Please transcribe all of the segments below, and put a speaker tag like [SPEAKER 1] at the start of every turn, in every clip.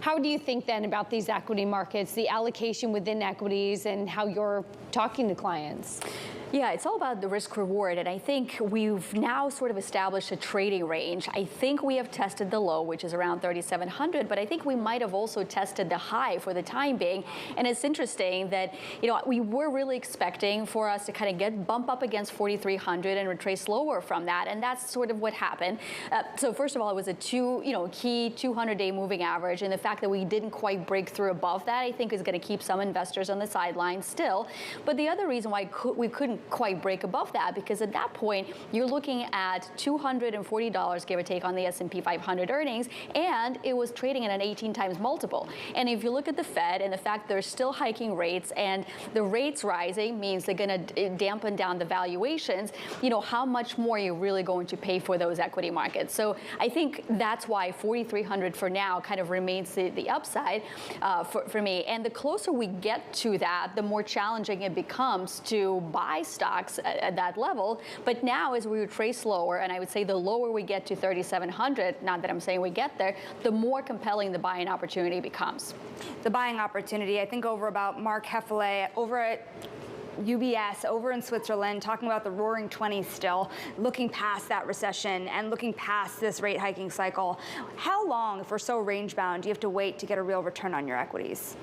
[SPEAKER 1] How do you think then about these equity markets, the allocation within equities, and how you're talking to clients?
[SPEAKER 2] Yeah, it's all about the risk reward, and I think we've now sort of established a trading range. I think we have tested the low, which is around 3,700, but I think we might have also tested the high for the time being. And it's interesting that, we were really expecting for us to kind of bump up against 4,300 and retrace lower from that, and that's sort of what happened. So first of all, it was a key 200-day moving average, and the fact that we didn't quite break through above that, I think, is going to keep some investors on the sidelines still. But the other reason why we couldn't quite break above that, because at that point you're looking at $240 give or take on the S&P 500 earnings, and it was trading at an 18 times multiple. And if you look at the Fed and the fact they're still hiking rates, and the rates rising means they're going to dampen down the valuations, how much more are you really going to pay for those equity markets? So I think that's why 4,300 for now kind of remains the upside for me. And the closer we get to that, the more challenging it becomes to buy stocks at that level. But now, as we retrace lower, and I would say the lower we get to 3,700, not that I'm saying we get there, the more compelling the buying opportunity becomes.
[SPEAKER 3] The buying opportunity, I think over about Mark Heffele over at UBS over in Switzerland, talking about the roaring 20s still, looking past that recession and looking past this rate hiking cycle. How long, if we're so range bound, do you have to wait to get a real return on your equities?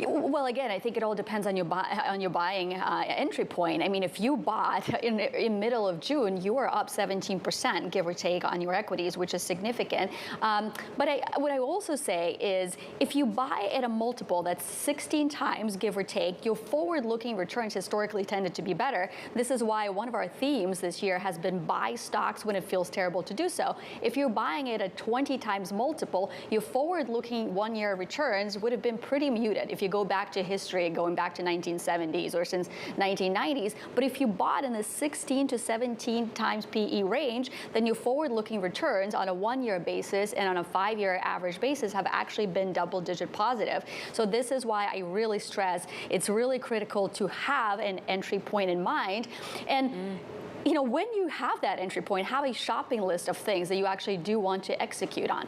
[SPEAKER 2] Well, again, I think it all depends on your buying entry point. I mean, if you bought in middle of June, you are up 17%, give or take, on your equities, which is significant. But what I also say is, if you buy at a multiple that's 16 times, give or take, your forward-looking returns historically tended to be better. This is why one of our themes this year has been buy stocks when it feels terrible to do so. If you're buying at a 20 times multiple, your forward-looking one-year returns would have been pretty muted if you go back to history, going back to 1970s or since 1990s. But if you bought in the 16 to 17 times PE range, then your forward-looking returns on a one-year basis and on a 5-year average basis have actually been double-digit positive. So this is why I really stress it's really critical to have an entry point in mind. And when you have that entry point, have a shopping list of things that you actually do want to execute on.